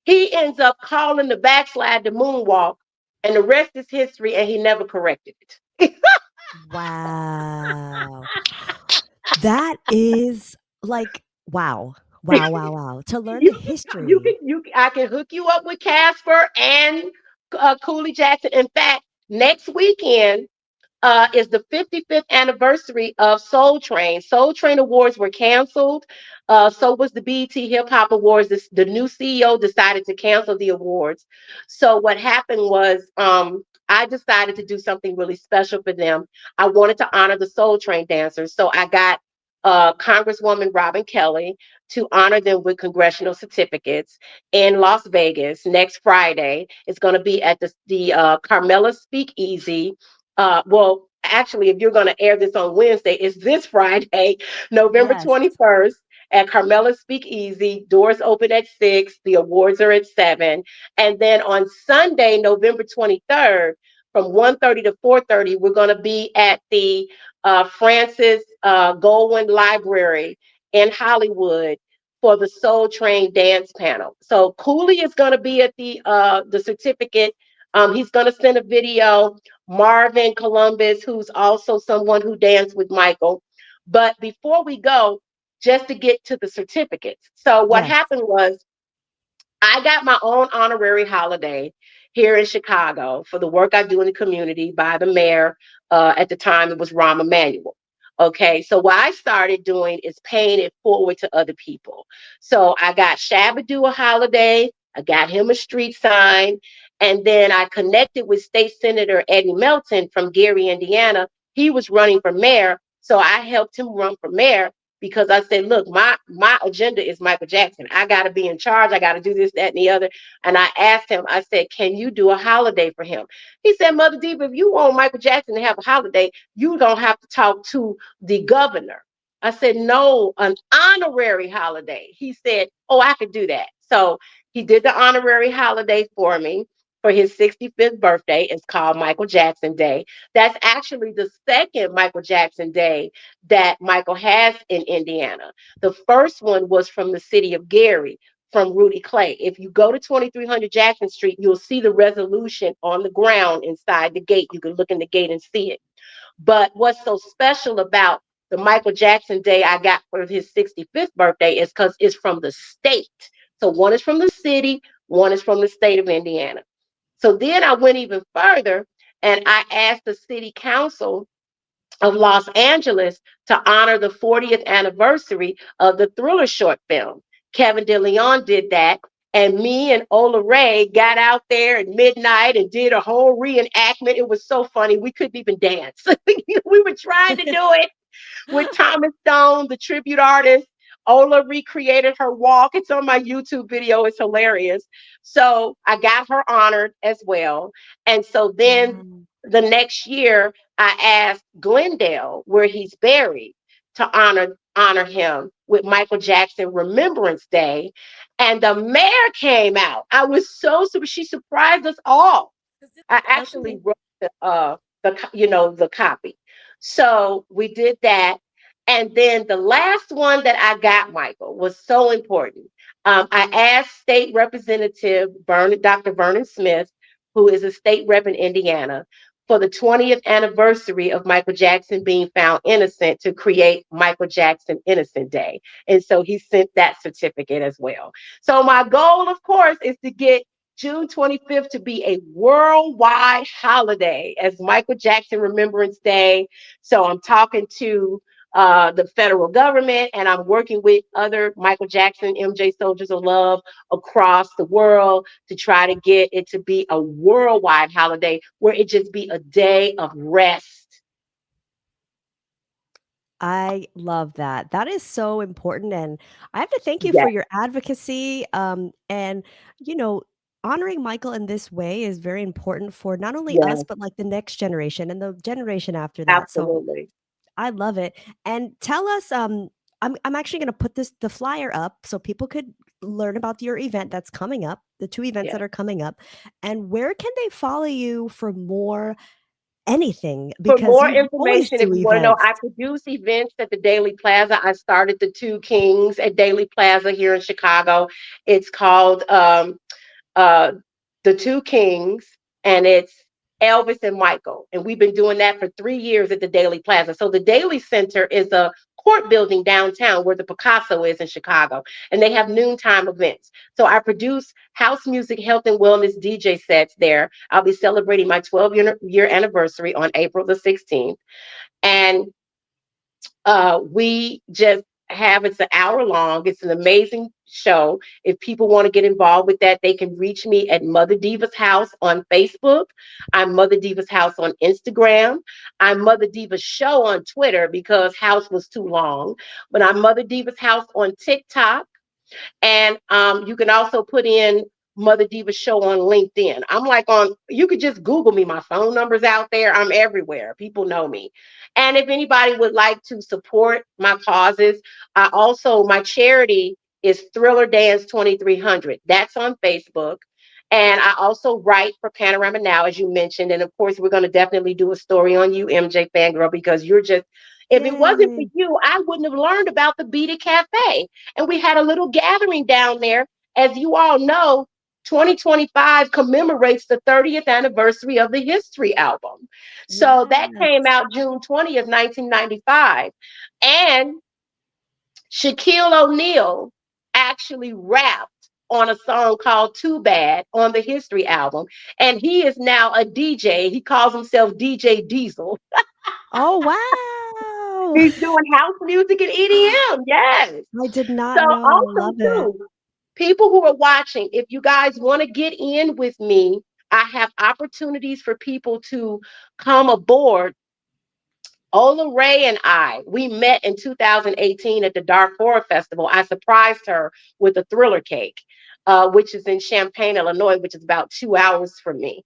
he ends up calling the backslide the moonwalk, and the rest is history, and he never corrected it. Wow. That is like wow. Wow, wow, wow. To learn the history. I can hook you up with Casper and Cooley Jackson. In fact, next weekend is the 55th anniversary of Soul Train. Soul Train Awards were canceled. So was the BET Hip Hop Awards. The new CEO decided to cancel the awards. So what happened was I decided to do something really special for them. I wanted to honor the Soul Train dancers. So I got Congresswoman Robin Kelly to honor them with congressional certificates in Las Vegas next Friday. It's going to be at the Carmela Speakeasy. Well, actually, if you're going to air this on Wednesday, it's this Friday, November Yes. 21st at Carmela Speakeasy. Doors open at 6. The awards are at 7. And then on Sunday, November 23rd, from 1:30 to 4:30, we're going to be at the Francis Goldwyn Library in Hollywood for the Soul Train dance panel. So Cooley is going to be at the certificate. He's going to send a video. Marvin Columbus, who's also someone who danced with Michael. But before we go, just to get to the certificates. So what Yes. happened was I got my own honorary holiday here in Chicago for the work I do in the community by the mayor. At the time, it was Rahm Emanuel. Okay, so what I started doing is paying it forward to other people. So I got Shabadoo a holiday, I got him a street sign, and then I connected with State Senator Eddie Melton from Gary, Indiana. He was running for mayor, so I helped him run for mayor because I said, look, my agenda is Michael Jackson. I got to be in charge. I got to do this, that, and the other. And I asked him, I said, can you do a holiday for him? He said, Mother Diva, if you want Michael Jackson to have a holiday, you don't have to talk to the governor. I said, no, an honorary holiday. He said, oh, I could do that. So he did the honorary holiday for me for his 65th birthday. It's called Michael Jackson Day. That's actually the second Michael Jackson Day that Michael has in Indiana. The first one was from the city of Gary, from Rudy Clay. If you go to 2300 Jackson Street, you'll see the resolution on the ground inside the gate. You can look in the gate and see it. But what's so special about the Michael Jackson Day I got for his 65th birthday is because it's from the state. So one is from the city, one is from the state of Indiana. So then I went even further and I asked the city council of Los Angeles to honor the 40th anniversary of the Thriller short film. Kevin DeLeon did that. And me and Ola Ray got out there at midnight and did a whole reenactment. It was so funny. We couldn't even dance. We were trying to do it with Thomas Stone, the tribute artist. Ola recreated her walk. It's on my YouTube video. It's hilarious. So I got her honored as well. And so then Wow. the next year, I asked Glendale, where he's buried, to honor him with Michael Jackson Remembrance Day. And the mayor came out. I was so super. She surprised us all. I actually Okay. wrote the copy. So we did that. And then the last one that I got, Michael, was so important. I asked State Representative Dr. Vernon Smith, who is a state rep in Indiana, for the 20th anniversary of Michael Jackson being found innocent to create Michael Jackson Innocent Day. And so he sent that certificate as well. So my goal, of course, is to get June 25th to be a worldwide holiday as Michael Jackson Remembrance Day. So I'm talking to the federal government, and I'm working with other Michael Jackson, MJ Soldiers of Love across the world to try to get it to be a worldwide holiday where it just be a day of rest. I love that. That is so important, and I have to thank you for Yes, your advocacy, and, you know, honoring Michael in this way is very important for not only us, yes, but, like, the next generation and the generation after that, so absolutely. I love it, and tell us, I'm actually gonna put the flyer up so people could learn about your event that's coming up, the 2 events that Yes. are coming up, and where can they follow you for more anything? For Because more you always information, if do you want to know, events. I produce events at the Daily Plaza. I started the Two Kings at Daily Plaza here in Chicago. It's called uh, the Two Kings, and it's Elvis and Michael. And we've been doing that for 3 years at the Daily Plaza. So the Daily Center is a court building downtown where the Picasso is in Chicago, and they have noontime events. So I produce house music, health, and wellness DJ sets there. I'll be celebrating my 12-year anniversary on April the 16th. And we just have it's an hour long. It's an amazing show. If people want to get involved with that, they can reach me at Mother Diva's House on Facebook. I'm Mother Diva's House on Instagram. I'm Mother Diva's Show on Twitter because House was too long. But I'm Mother Diva's House on TikTok. And you can also put in Mother Diva Show on LinkedIn. I'm like you could just Google me. My phone number's out there. I'm everywhere. People know me. And if anybody would like to support my causes, my charity is Thriller Dance 2300. That's on Facebook. And I also write for Panorama Now, as you mentioned. And of course, we're going to definitely do a story on you, MJ Fangirl, because if it wasn't for Yay. you, I wouldn't have learned about the Beat It Cafe. And we had a little gathering down there. As you all know, 2025 commemorates the 30th anniversary of the History album. So that came Yes. out June 20th, 1995. And Shaquille O'Neal actually rapped on a song called Too Bad on the History album. And he is now a DJ. He calls himself DJ Diesel. Oh, wow. He's doing house music and EDM. Yes. I did So not know. I also love it. too, people who are watching, if you guys want to get in with me, I have opportunities for people to come aboard Ola Ray and we met in 2018 at the Dark Horror Festival. I surprised her with a thriller cake, which is in Champaign, Illinois, which is about 2 hours from me.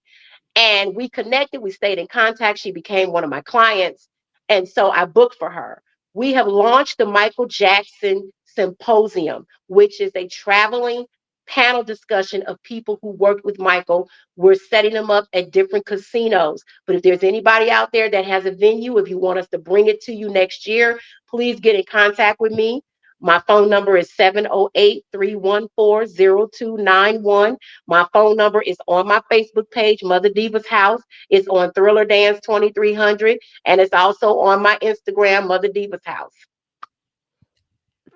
And we connected, we stayed in contact. She became one of my clients. And so I booked for her. We have launched the Michael Jackson Symposium, which is a traveling panel discussion of people who worked with Michael. We're setting them up at different casinos. But if there's anybody out there that has a venue, if you want us to bring it to you next year, please get in contact with me. My phone number is 708-314-0291. My phone number is on my Facebook page, Mother Diva's House. It's on Thriller Dance 2300, and it's also on my Instagram, Mother Diva's House.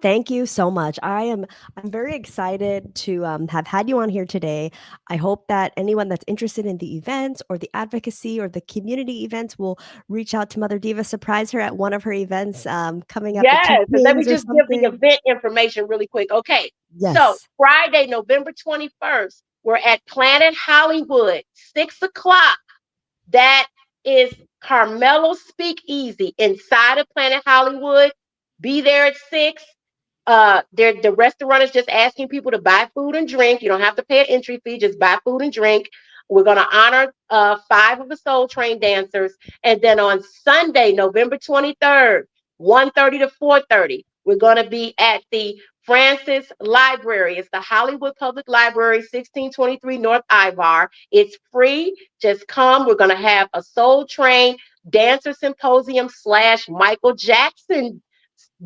Thank you so much. I'm very excited to have had you on here today. I hope that anyone that's interested in the events or the advocacy or the community events will reach out to Mother Diva, surprise her at one of her events coming up at Two Yes, and let me Kings or just give the something. event information really quick. Okay, so Yes. Friday, November 21st, we're at Planet Hollywood, 6 o'clock. That is Carmelo Speakeasy inside of Planet Hollywood. Be there at 6. The restaurant is just asking people to buy food and drink. You don't have to pay an entry fee, just buy food and drink. We're going to honor 5 of the Soul Train dancers. And then on Sunday, November 23rd, 1:30 to 4:30, we're going to be at the Francis Library. It's the Hollywood Public Library, 1623 North Ivar. It's free. Just come. We're going to have a Soul Train Dancer Symposium / Michael Jackson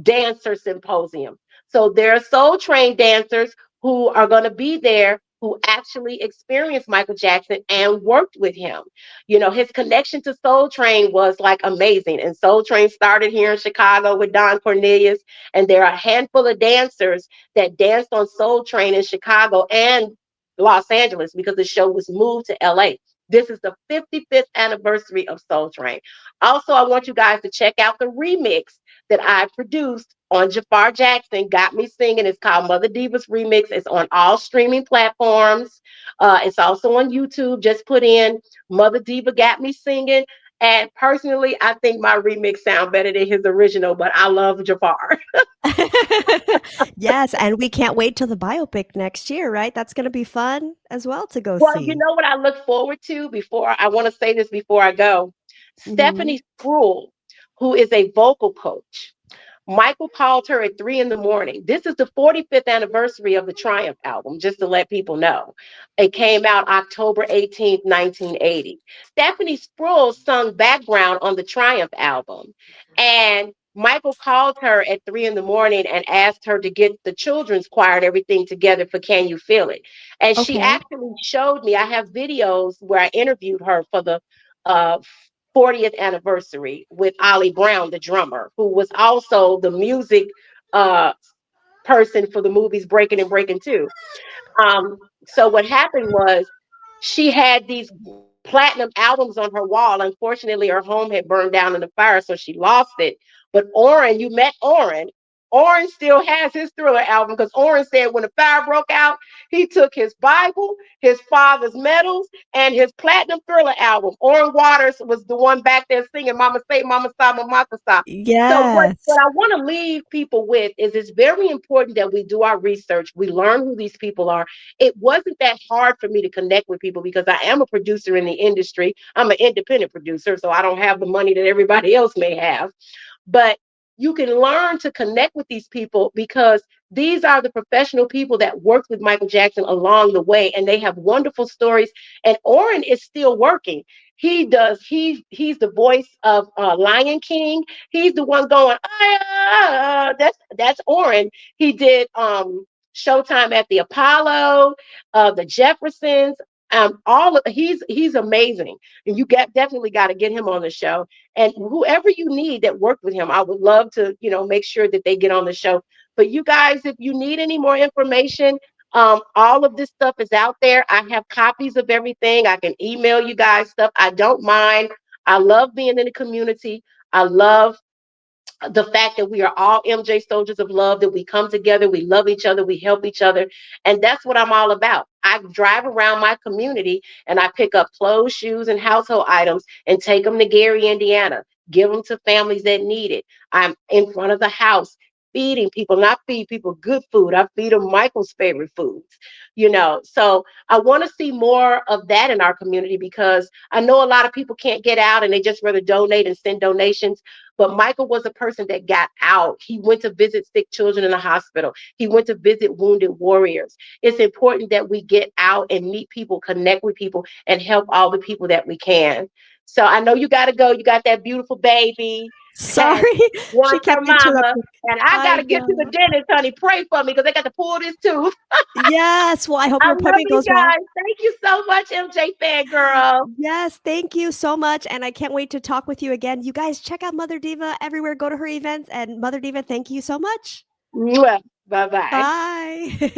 Dancer Symposium. So there are Soul Train dancers who are going to be there who actually experienced Michael Jackson and worked with him. You know, his connection to Soul Train was like amazing. And Soul Train started here in Chicago with Don Cornelius. And there are a handful of dancers that danced on Soul Train in Chicago and Los Angeles because the show was moved to LA. This is the 55th anniversary of Soul Train. Also, I want you guys to check out the remix that I produced on Jafar Jackson, Got Me Singing. It's called Mother Diva's Remix. It's on all streaming platforms. It's also on YouTube. Just put in Mother Diva Got Me Singing. And personally, I think my remix sound better than his original, but I love Jafar. Yes, and we can't wait till the biopic next year, right? That's going to be fun as well to go Well, you see. know what I look forward to before I want to say this before I go? Mhm. Stephanie Spruill, who is a vocal coach. Michael called her at 3 in the morning. This is the 45th anniversary of the Triumph album, just to let people know. It came out October 18th, 1980. Stephanie Spruill sung background on the Triumph album. And Michael called her at 3 in the morning and asked her to get the children's choir and everything together for Can You Feel It? And she Okay. actually showed me, I have videos where I interviewed her for the uh, 40th anniversary with Ollie Brown, the drummer, who was also the music uh, person for the movies Breaking and Breaking 2. So what happened was she had these platinum albums on her wall. Unfortunately, her home had burned down in the fire, so she lost it. But Orrin, you met Orrin. Orrin still has his Thriller album because Orrin said when the fire broke out, he took his Bible, his father's medals, and his platinum Thriller album. Orrin Waters was the one back there singing Mama Say, Mama Sa, Mama Sa. So what Yes. I want to leave people with is it's very important that we do our research. We learn who these people are. It wasn't that hard for me to connect with people because I am a producer in the industry. I'm an independent producer, so I don't have the money that everybody else may have. But you can learn to connect with these people because these are the professional people that worked with Michael Jackson along the way, and they have wonderful stories. And Orrin is still working. He's the voice of Lion King. He's the one going, that's Orrin. He did Showtime at the Apollo, the Jeffersons. He's amazing, and you definitely got to get him on the show. And whoever you need that worked with him, I would love to, make sure that they get on the show. But you guys, if you need any more information, all of this stuff is out there. I have copies of everything. I can email you guys stuff. I don't mind. I love being in the community. I love the fact that we are all MJ soldiers of love, that we come together, we love each other, we help each other. And that's what I'm all about. I drive around my community and I pick up clothes, shoes, and household items and take them to Gary, Indiana. give them to families that need it. I'm in front of the house feeding people, not feed people good food. I feed them Michael's favorite foods, So I want to see more of that in our community because I know a lot of people can't get out and they just rather donate and send donations. But Michael was a person that got out. He went to visit sick children in the hospital. He went to visit wounded warriors. It's important that we get out and meet people, connect with people, and help all the people that we can. So I know you got to go. You got that beautiful baby that Sorry, she wants her kept mama. interrupting. And I got I to get to the know. dentist, honey. Pray for me because they got to pull this tooth. Yes, well, I hope I your love appointment you goes well. guys. Thank you so much, MJ Fangirl. Yes, thank you so much, and I can't wait to talk with you again. You guys check out Mother Diva everywhere, go to her events, and Mother Diva, thank you so much. Bye bye. Bye.